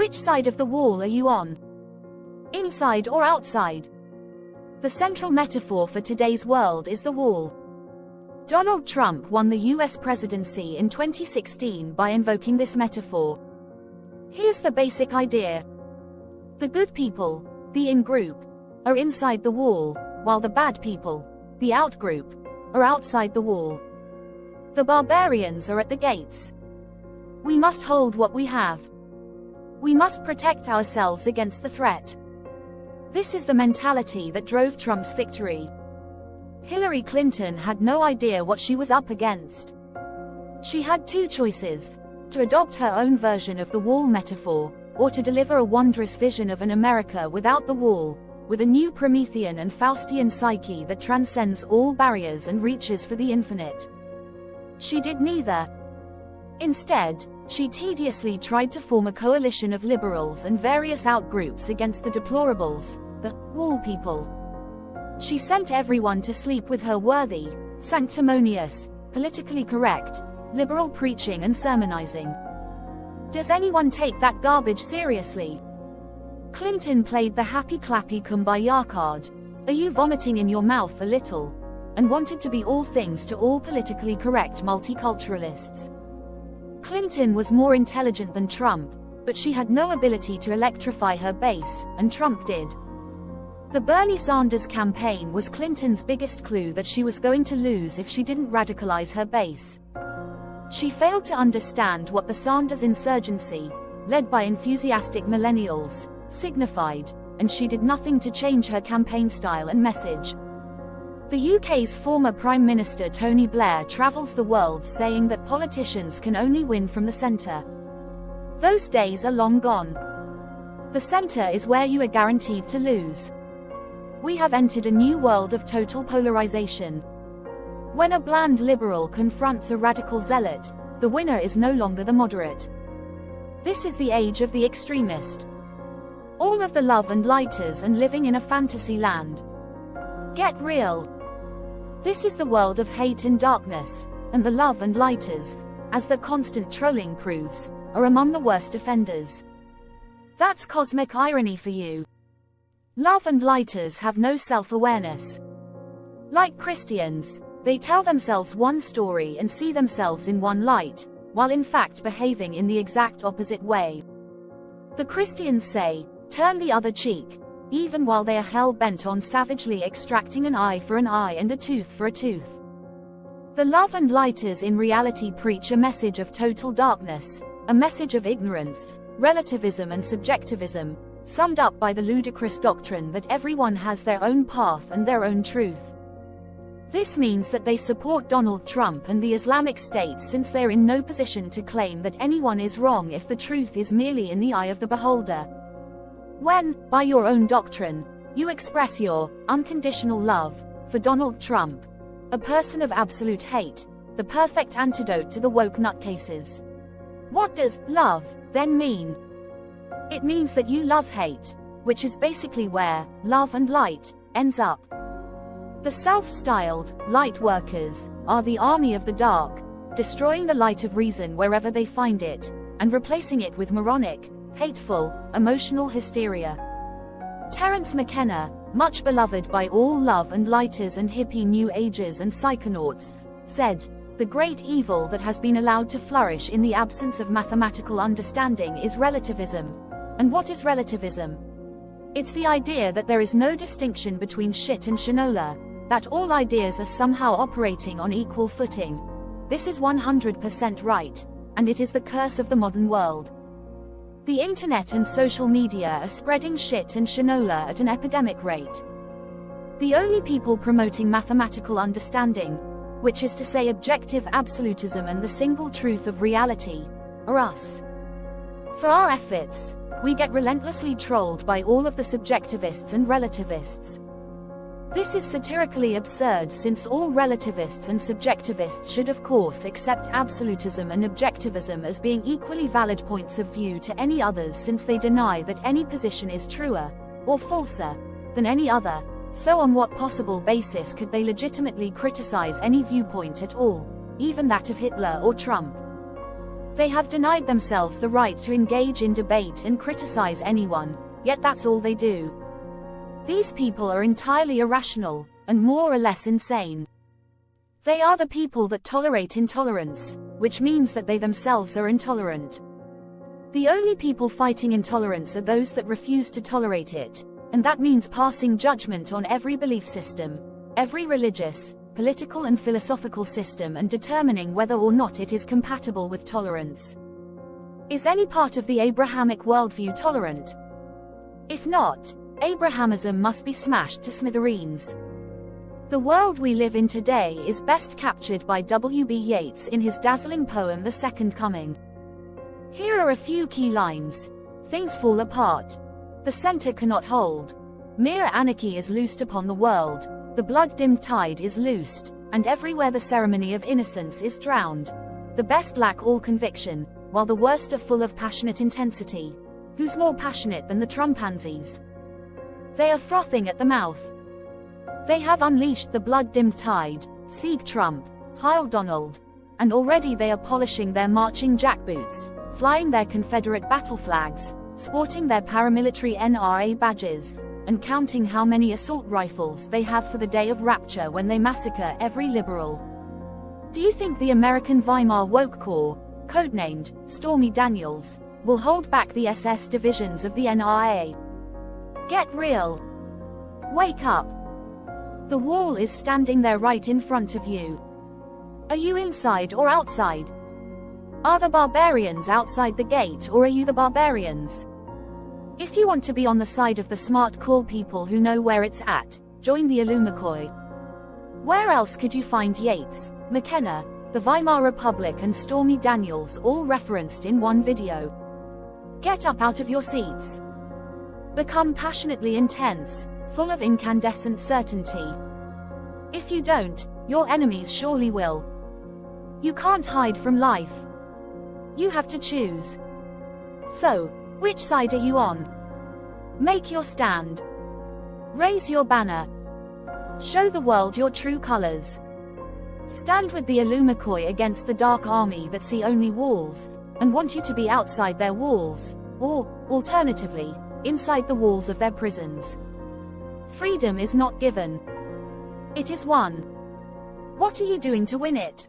Which side of the wall are you on? Inside or outside? The central metaphor for today's world is the wall. Donald Trump won the US presidency in 2016 by invoking this metaphor. Here's the basic idea. The good people, the in-group, are inside the wall, while the bad people, the out-group, are outside the wall. The barbarians are at the gates. We must hold what we have. We must protect ourselves against the threat. This is the mentality that drove Trump's victory. Hillary Clinton had no idea what she was up against. She had two choices: to adopt her own version of the wall metaphor, or to deliver a wondrous vision of an America without the wall, with a new Promethean and Faustian psyche that transcends all barriers and reaches for the infinite. She did neither. Instead, she tediously tried to form a coalition of liberals and various outgroups against the deplorables, the wall people. She sent everyone to sleep with her worthy, sanctimonious, politically correct, liberal preaching and sermonizing. Does anyone take that garbage seriously? Clinton played the happy-clappy kumbaya card, are you vomiting in your mouth a little, and wanted to be all things to all politically correct multiculturalists. Clinton was more intelligent than Trump, but she had no ability to electrify her base, and Trump did. The Bernie Sanders campaign was Clinton's biggest clue that she was going to lose if she didn't radicalize her base. She failed to understand what the Sanders insurgency, led by enthusiastic millennials, signified, and she did nothing to change her campaign style and message. The UK's former Prime Minister Tony Blair travels the world saying that politicians can only win from the centre. Those days are long gone. The centre is where you are guaranteed to lose. We have entered a new world of total polarization. When a bland liberal confronts a radical zealot, the winner is no longer the moderate. This is the age of the extremist. All of the love and lighters and living in a fantasy land. Get real. This is the world of hate and darkness, and the love and lighters, as the constant trolling proves, are among the worst offenders. That's cosmic irony for you. Love and lighters have no self-awareness. Like Christians, they tell themselves one story and see themselves in one light, while in fact behaving in the exact opposite way. The Christians say, turn the other cheek, even while they are hell-bent on savagely extracting an eye for an eye and a tooth for a tooth. The love and lighters in reality preach a message of total darkness, a message of ignorance, relativism and subjectivism, summed up by the ludicrous doctrine that everyone has their own path and their own truth. This means that they support Donald Trump and the Islamic State since they're in no position to claim that anyone is wrong if the truth is merely in the eye of the beholder. When, by your own doctrine, you express your unconditional love for Donald Trump, a person of absolute hate, the perfect antidote to the woke nutcases. What does love then mean? It means that you love hate, which is basically where love and light ends up. The self-styled light workers are the army of the dark, destroying the light of reason wherever they find it, and replacing it with moronic, hateful, emotional hysteria. Terence McKenna, much beloved by all love and lighters and hippie new agers and psychonauts, said, "The great evil that has been allowed to flourish in the absence of mathematical understanding is relativism." And what is relativism? It's the idea that there is no distinction between shit and shinola, that all ideas are somehow operating on equal footing. This is 100% right, and it is the curse of the modern world. The internet and social media are spreading shit and shinola at an epidemic rate. The only people promoting mathematical understanding, which is to say objective absolutism and the single truth of reality, are us. For our efforts, we get relentlessly trolled by all of the subjectivists and relativists. This is satirically absurd since all relativists and subjectivists should of course accept absolutism and objectivism as being equally valid points of view to any others since they deny that any position is truer, or falser, than any other, so on what possible basis could they legitimately criticize any viewpoint at all, even that of Hitler or Trump? They have denied themselves the right to engage in debate and criticize anyone, yet that's all they do. These people are entirely irrational, and more or less insane. They are the people that tolerate intolerance, which means that they themselves are intolerant. The only people fighting intolerance are those that refuse to tolerate it, and that means passing judgment on every belief system, every religious, political and philosophical system, and determining whether or not it is compatible with tolerance. Is any part of the Abrahamic worldview tolerant? If not, Abrahamism must be smashed to smithereens. The world we live in today is best captured by W.B. Yeats in his dazzling poem The Second Coming. Here are a few key lines. Things fall apart. The center cannot hold. Mere anarchy is loosed upon the world. The blood-dimmed tide is loosed, and everywhere the ceremony of innocence is drowned. The best lack all conviction, while the worst are full of passionate intensity. Who's more passionate than the Trumpansies? They are frothing at the mouth. They have unleashed the blood-dimmed tide. Sieg Trump, Heil Donald. And already they are polishing their marching jackboots, flying their Confederate battle flags, sporting their paramilitary NRA badges, and counting how many assault rifles they have for the day of rapture when they massacre every liberal. Do you think the American Weimar Woke Corps, codenamed Stormy Daniels, will hold back the SS divisions of the NRA? Get real. Wake up. The wall is standing there right in front of you. Are you inside or outside? Are the barbarians outside the gate, or are you the barbarians? If you want to be on the side of the smart, cool people who know where it's at, join the Illumicoi. Where else could you find Yeats, McKenna, the Weimar Republic and Stormy Daniels all referenced in one video? Get up out of your seats. Become passionately intense, full of incandescent certainty. If you don't, your enemies surely will. You can't hide from life. You have to choose. So, which side are you on? Make your stand. Raise your banner. Show the world your true colors. Stand with the Illumicoi against the dark army that see only walls, and want you to be outside their walls, or, alternatively, inside the walls of their prisons. Freedom is not given. It is won. What are you doing to win it?